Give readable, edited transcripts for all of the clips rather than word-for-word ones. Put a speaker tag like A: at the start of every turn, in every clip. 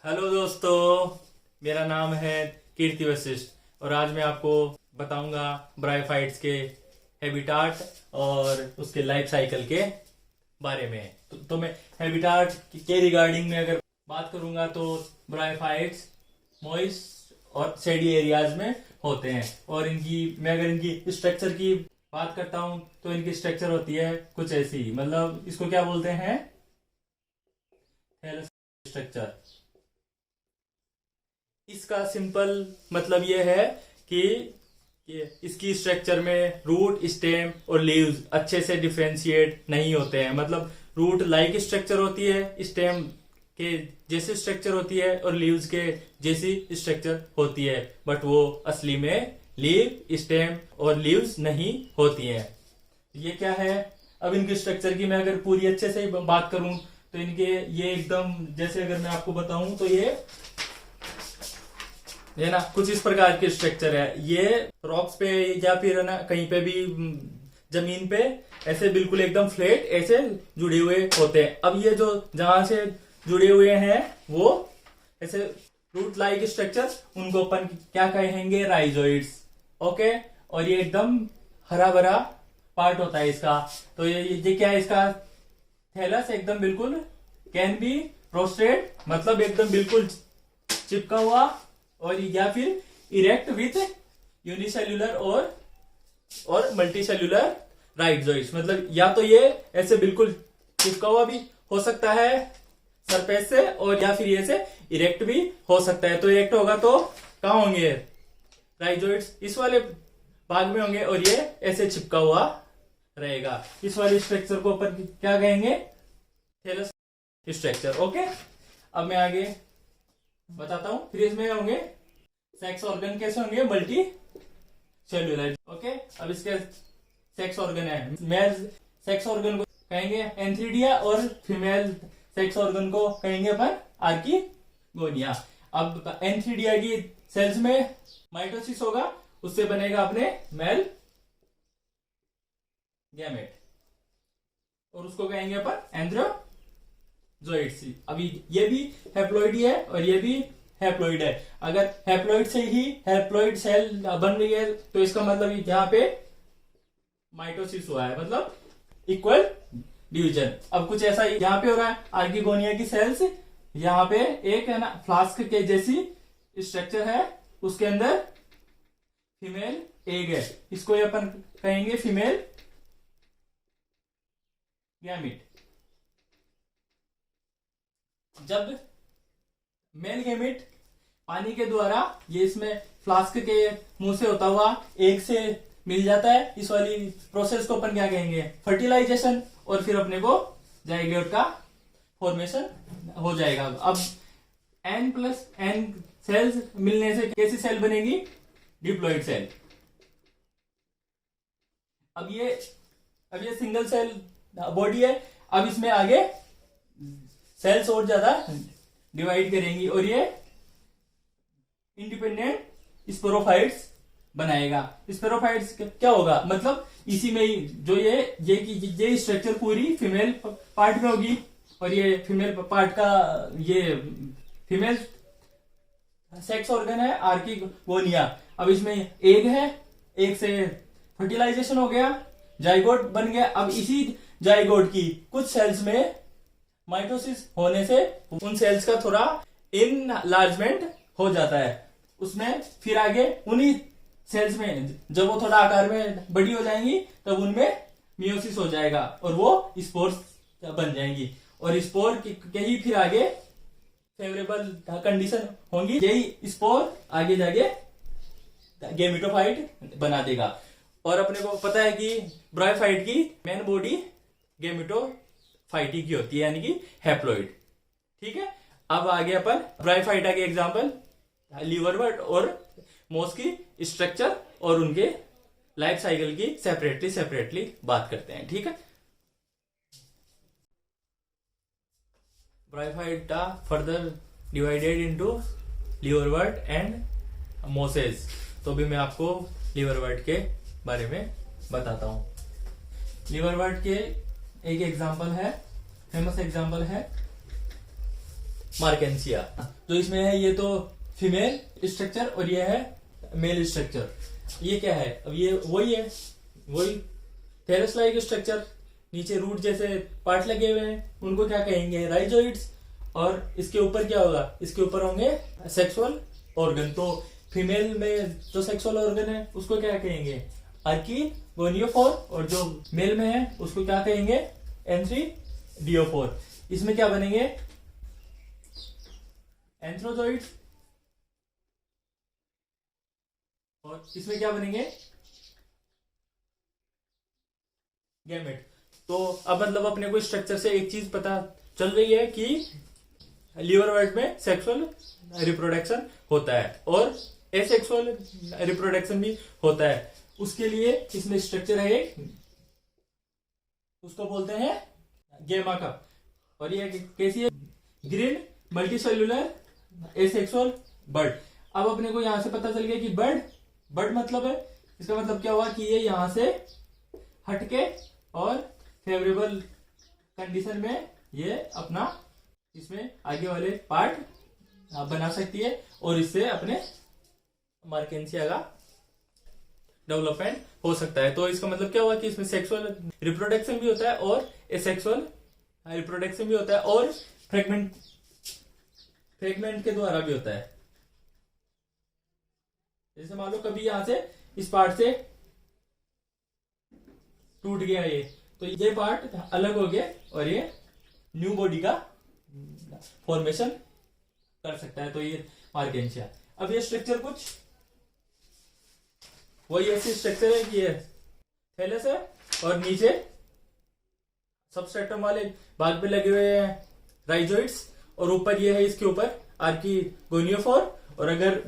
A: Hello दोस्तों, मेरा नाम है कीर्ति वशिष्ठ और आज मैं आपको बताऊंगा ब्रायोफाइट्स के हैबिटाट और उसके लाइफ साइकिल के बारे में। तो मैं हैबिटाट के रिगार्डिंग में अगर बात करूंगा तो ब्रायोफाइट्स मॉइस्ट और शेडी एरियाज में होते हैं और मैं अगर इनकी स्ट्रक्चर की बात करता हूं तो इनकी स्ट्रक्चर होती है कुछ ऐसी, मतलब इसको क्या बोलते हैं, स्ट्रक्चर। इसका सिंपल मतलब यह है कि इसकी स्ट्रक्चर में रूट, स्टेम और लीव्स अच्छे से डिफरेंशिएट नहीं होते हैं। मतलब रूट लाइक स्ट्रक्चर होती है, स्टेम के जैसी स्ट्रक्चर होती है और लीव्स के जैसी स्ट्रक्चर होती है, बट वो असली में लीव, स्टेम और लीव्स नहीं होती हैं। ये क्या है, अब इनकी स्ट्रक्चर की मैं अगर पूरी अच्छे से बात करूं तो इनके ये एकदम, जैसे अगर मैं आपको बताऊं तो ये ना कुछ इस प्रकार की स्ट्रक्चर है। ये रॉक्स पे या फिर ना कहीं पे भी जमीन पे ऐसे बिल्कुल एकदम फ्लैट ऐसे जुड़े हुए होते हैं। अब ये जो जहां से जुड़े हुए हैं वो ऐसे रूट लाइक स्ट्रक्चर, उनको अपन क्या कहेंगे, राइजोइड्स। ओके, और ये एकदम हरा भरा पार्ट होता है इसका। तो ये क्या है, इसका थैलस एकदम बिल्कुल कैन बी प्रोस्ट्रेट, मतलब एकदम बिल्कुल चिपका हुआ, और या फिर इरेक्ट विथ यूनिसेल्युलर और मल्टीसेल्युलर राइजोइड्स। मतलब या तो ये ऐसे बिल्कुल चिपका हुआ भी हो सकता है सरफेस से, और या फिर ये से इरेक्ट भी हो सकता है। तो इरेक्ट होगा तो कहाँ होंगे राइजोइड्स, इस वाले भाग में होंगे, और ये ऐसे चिपका हुआ रहेगा। इस वाले स्ट्रक्चर को अपन क्या कहेंगे, थैलस स्ट्रक्चर। ओके, अब मैं आगे बताता हूं। फिर इसमें होंगे सेक्स ऑर्गन, कैसे होंगे, मल्टी सेल्यूलर। ओके, अब इसके सेक्स ऑर्गन है, मेल सेक्स ऑर्गन को कहेंगे एंथ्रीडिया और फीमेल सेक्स ऑर्गन को कहेंगे अपन आर्किगोनिया। अब एंथ्रीडिया की सेल्स में माइटोसिस होगा, उससे बनेगा अपने मेल गैमेट, और उसको कहेंगे अपन एंथ्रोजोइड्स। अभी ये भी हैप्लॉइड ही है और ये भी हैप्लॉइड है। अगर हैप्लॉइड से ही हैप्लॉइड सेल बन रही है तो इसका मतलब यहाँ पे माइटोसिस हुआ है, मतलब इक्वल डिवीजन। अब कुछ ऐसा यहाँ पे हो रहा है, आर्किगोनिया की सेल्स यहाँ पे एक है ना फ्लास्क के जैसी स्ट्रक्चर है, उसके अंदर फीमेल एग है, इसको ये अपन कहेंगे फीमेल गैमिट। जब मेल गैमिट पानी के द्वारा ये इसमें फ्लास्क के मुंह से होता हुआ एक से मिल जाता है, इस वाली प्रोसेस को अपन क्या कहेंगे, फर्टिलाइजेशन, और फिर अपने को जाइगोट का फॉर्मेशन हो जाएगा। अब N+N सेल्स मिलने से कैसी सेल बनेगी, डिप्लॉइड सेल। अब ये सिंगल सेल बॉडी है, अब इसमें आगे सेल्स और ज्यादा डिवाइड करेंगी और ये इंडिपेंडेंट स्पोरोफाइट्स बनाएगा। स्पोरोफाइट्स क्या होगा, मतलब इसी में ही जो ये स्ट्रक्चर पूरी फीमेल पार्ट में होगी, और ये फीमेल पार्ट का ये फीमेल सेक्स ऑर्गन है आर्किगोनिया। अब इसमें एग है, एग से फर्टिलाइजेशन हो गया, जाइगोट बन गया। अब इसी जाइगोट की कुछ सेल्स में माइटोसिस होने से उन सेल्स का थोड़ा इनलार्जमेंट हो जाता है, उसमें फिर आगे उन्हीं सेल्स में जब वो थोड़ा आकार में बड़ी हो जाएंगी तब उनमें मियोसिस हो जाएगा और वो स्पोर्स बन जाएंगी, और स्पोर के ही फिर आगे फेवरेबल कंडीशन होंगी, यही स्पोर आगे जाके गेमिटोफाइट बना देगा। और अपने को पता है कि ब्रायोफाइट की मेन बॉडी गेमिटोफाइटी की होती है, यानी कि हैप्लॉइड। ठीक है, अब आगे अपन ब्रायोफाइटा के एग्जांपल लीवरवर्ट और मोस की स्ट्रक्चर और उनके लाइफ साइकिल की सेपरेटली बात करते हैं। ठीक है, Bryophyta further divided into liverwort and mosses. तो भी मैं आपको लीवरवर्ट के बारे में बताता हूं। लीवरवर्ट के एक एग्जांपल है, फेमस एग्जांपल है मार्केंसिया। जो इसमें है ये तो फीमेल स्ट्रक्चर और ये है मेल स्ट्रक्चर। ये क्या है, अब ये वही है, वही थेरस लाइक स्ट्रक्चर। नीचे रूट जैसे पार्ट लगे हुए हैं, उनको क्या कहेंगे, राइजोइड्स। और इसके ऊपर क्या होगा, इसके ऊपर होंगे सेक्सुअल ऑर्गन। तो फीमेल में जो सेक्सुअल ऑर्गन है उसको क्या कहेंगे, आर्किगोनियोफोर। और जो मेल में है उसको क्या कहेंगे, एंथ्रीडियोफोर। इसमें क्या बनेंगे, एंथ्रोजोइड्स। और इसमें क्या बनेंगे, गैमेट। तो अब मतलब अपने को स्ट्रक्चर से एक चीज पता चल रही है कि लीवर वर्ड में सेक्सुअल रिप्रोडक्शन होता है और एसेक्सुअल रिप्रोडक्शन भी होता है। उसके लिए इसमें स्ट्रक्चर है एक, उसको बोलते हैं गेमा कप। और ये कैसी है, ग्रीन मल्टीसेल्यूलर एसेक्सुअल बर्ड। अब अपने को यहां से पता चल गया कि बर्ड मतलब है, इसका मतलब क्या हुआ कि ये यहां से हटके और फेवरेबल कंडीशन में ये अपना इसमें आगे वाले पार्ट बना सकती है और इससे अपने मार्केंसिया का डेवलपमेंट हो सकता है। तो इसका मतलब क्या हुआ कि इसमें सेक्सुअल रिप्रोडक्शन भी होता है और एसेक्सुअल रिप्रोडक्शन भी होता है और फ्रेगमेंट के द्वारा भी होता है। जैसे मान लो कभी यहां से इस पार्ट से टूट गया ये, तो ये पार्ट अलग हो गया और ये न्यू बॉडी का फॉर्मेशन कर सकता है। तो ये मार्केंसिया। अब ये स्ट्रक्चर कुछ वही ऐसी स्ट्रक्चर है कि ये थैलस है और नीचे सबस्ट्रेटम वाले भाग पे लगे हुए हैं राइजोइड्स और ऊपर ये है, इसके ऊपर आर्किगोनियोफोर। और अगर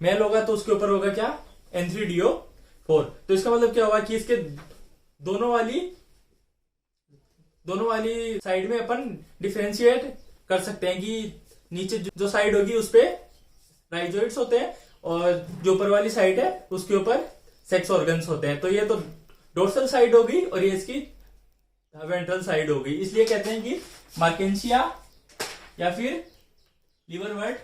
A: मेल होगा तो उसके ऊपर होगा क्या, एंथ्रीडियोफोर। तो इसका मतलब क्या होगा कि इसके दोनों वाली साइड में अपन डिफरेंशिएट कर सकते हैं कि नीचे जो साइड होगी उस पे राइजोइड्स होते हैं और जो ऊपर वाली साइड है उसके ऊपर सेक्स ऑर्गन्स होते हैं। तो ये तो डोर्सल साइड होगी और ये इसकी वेंट्रल साइड होगी। इसलिए कहते हैं कि मार्केंसिया या फिर liverwort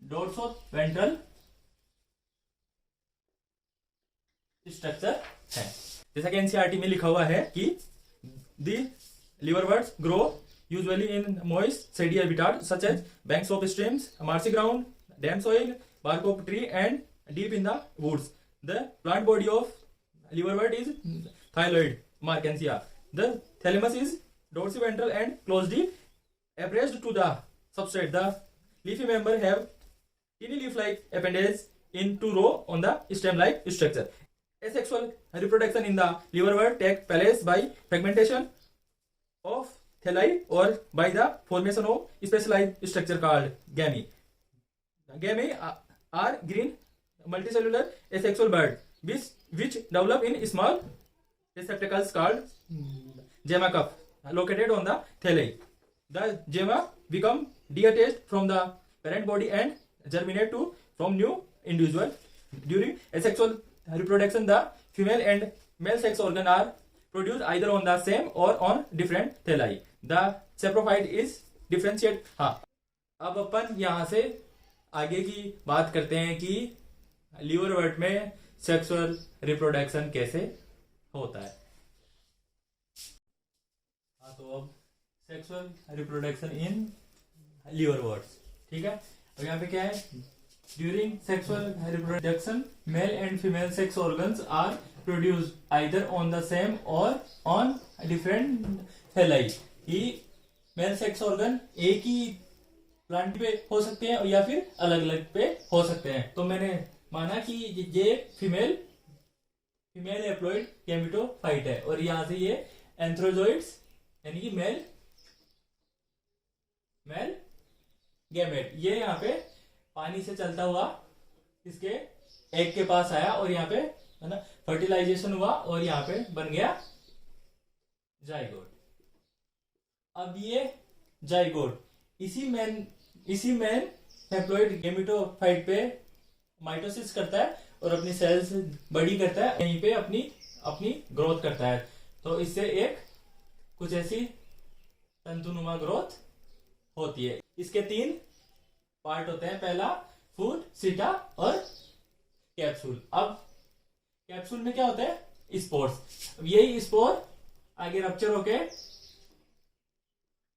A: dorsoventral structure है। जैसा कि एनसीईआरटी में लिखा हुआ है कि the liverworts grow usually in moist shady habitat such as banks of streams, marshy ground, damp soil, bark of tree and deep in the woods. The plant body of liverwort is thyroid markensia. The thalamus is dorsiventral and closely appraised to the substrate. The leafy member have tiny leaf-like appendage in two row on the stem-like structure. Asexual reproduction in the liverwort take place by fragmentation of thalli or by the formation of specialized structure called gamete. Gamete are green multicellular asexual bird which develop in small receptacles called gemma cup located on the thalli. The gemma become detached from the parent body and germinate to from new individual. During asexual reproduction, the female and male sex organ are produced either on the same or on different thalli. The saprophyte is differentiate. हाँ, अब अपन यहां से आगे की बात करते हैं कि लीवर वर्ट में सेक्सुअल रिप्रोडक्शन कैसे होता है। हाँ, तो अब sexual reproduction in liverworts, ठीक है। अब यहाँ पे क्या है, during sexual reproduction male and female sex organs are produced either on the same or on different thalli. कि मेल सेक्स ऑर्गन एक ही प्लांट पे हो सकते हैं या फिर अलग अलग पे हो सकते हैं। तो मैंने माना कि ये फीमेल एप्लॉइड गैमेटोफाइट है और यहां से ये एंथ्रोजोइड्स यानी कि मेल गैमेट, ये यहाँ पे पानी से चलता हुआ इसके एग के पास आया और यहाँ पे है ना फर्टिलाइजेशन हुआ और यहाँ पे बन गया जाइगोट। अब ये जाइगोट इसी मैन हैप्लॉइड गैमेटोफाइट पे माइटोसिस करता है और अपनी सेल्स बड़ी करता है, यहीं पे अपनी ग्रोथ करता है। तो इससे एक कुछ ऐसी तंतुनुमा ग्रोथ होती है। इसके 3 पार्ट होते हैं, पहला फूड, सीटा और कैप्सूल। अब कैप्सूल में क्या होता है, स्पोर्स। अब यही स्पोर आगे रप्चर होके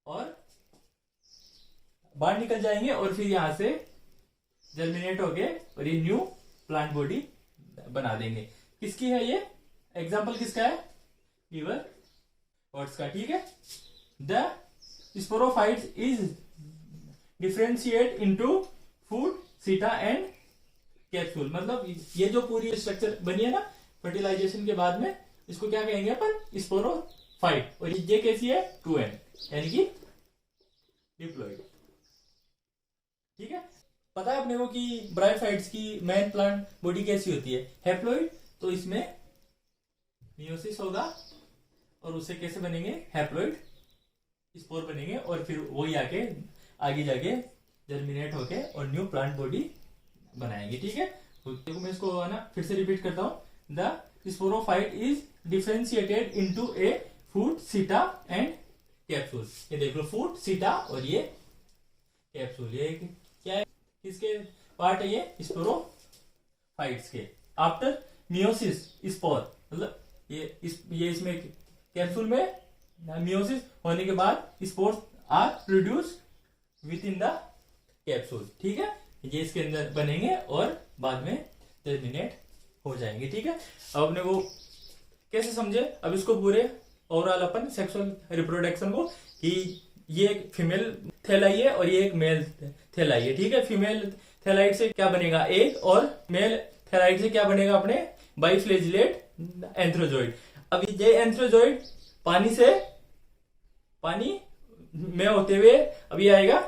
A: और बाहर निकल जाएंगे और फिर यहां से जर्मिनेट होके और ये न्यू प्लांट बॉडी बना देंगे। किसकी है ये एग्जाम्पल, किसका है, लीवर वर्ड्स का, ठीक है। The sporophytes is differentiate into food, सीटा एंड कैप्सूल। मतलब ये जो पूरी स्ट्रक्चर बनी है ना फर्टिलाइजेशन के बाद में, इसको क्या कहेंगे अपन, स्पोरोफाइट। और ये कैसी है, 2n, यानी कि डिप्लॉइड, ठीक है। पता है अपने को कि ब्रायोफाइट्स की मेन प्लांट बॉडी कैसी होती है, हैप्लॉइड। तो इसमें मियोसिस होगा और उससे कैसे बनेंगे, हैप्लॉइड स्पोर बनेंगे और फिर वही आगे जाके जर्मिनेट होके और न्यू प्लांट बॉडी बनाएंगे, ठीक है। देखो मैं इसको है ना फिर से रिपीट करता हूं। The sporophyte is differentiated into A food, सीटा एंड कैप्सूल। ये देख लो, फूड, सीटा और ये कैप्सूल। ये क्या है, किसके पार्ट है, ये स्पोरोफाइट्स के। आफ्टर मियोसिस स्पोर, मतलब ये इसमें कैप्सूल में मियोसिस होने के बाद spores are produce within the capsule, ठीक है। ये इसके अंदर बनेंगे और बाद में टर्मिनेट हो जाएंगे, ठीक है। अब अपने को कैसे समझे, अब इसको पूरे ओवरऑल अपन सेक्सुअल रिप्रोडक्शन को, कि ये एक फीमेल थैलाई है और ये एक मेल थैलाई है, ठीक है। फीमेल थैलाइट से क्या बनेगा, एग, और मेल थैलाइट से क्या बनेगा, अपने बाइफ्लेजिलेट एंथ्रोजोइड। अब ये एंथ्रोजोइड पानी में होते हुए अभी आएगा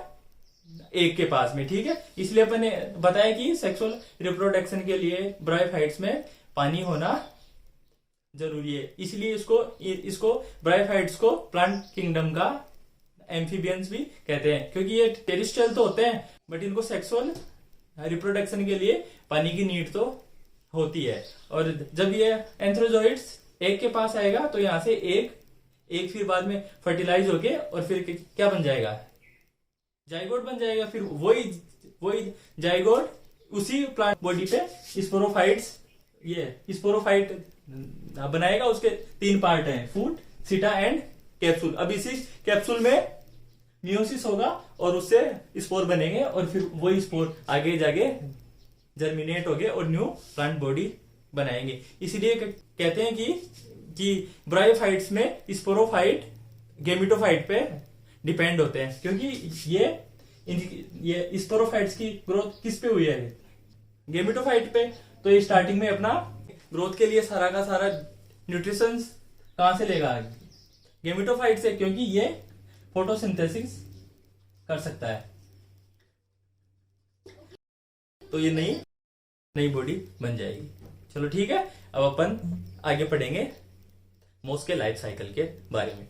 A: एग के पास में, ठीक है। इसलिए अपन ने बताया कि सेक्सुअल रिप्रोडक्शन के लिए ब्रायोफाइट्स में पानी होना जरूरी है। इसलिए इसको ब्रायोफाइट्स को प्लांट किंगडम का एम्फीबियंस भी कहते हैं, क्योंकि ये टेरिस्ट्रियल तो होते हैं बट इनको सेक्सुअल रिप्रोडक्शन के लिए पानी की नीड तो होती है। और जब ये एंथ्रोजोइड्स एग के पास आएगा तो यहां से एग फिर बाद में फर्टिलाइज होके और फिर क्या बन जाएगा, जाइगोट बन जाएगा। फिर वही जाइगोट उसी प्लांट बॉडी पे स्पोरोफाइट बनाएगा। उसके 3 पार्ट हैं, फूड, सीटा एंड कैप्सूल। अब इसी कैप्सूल में मियोसिस होगा और उससे स्पोर बनेंगे और फिर वही स्पोर आगे जाके जर्मिनेट होगे और न्यू प्लांट बॉडी बनाएंगे। इसीलिए कहते हैं कि ब्रायोफाइट्स में स्पोरोफाइट गेमिटोफाइट पे डिपेंड होते हैं, क्योंकि ये स्पोरोफाइट्स की ग्रोथ किस पे हुई है, गेमिटोफाइट पे। तो ये स्टार्टिंग में अपना ग्रोथ के लिए सारा का सारा न्यूट्रिशन कहां से लेगा, गेमिटोफाइट से, क्योंकि ये फोटोसिंथेसिस कर सकता है। तो ये नई बॉडी बन जाएगी। चलो ठीक है, अब अपन आगे पढ़ेंगे मोस के लाइफ साइकिल के बारे में।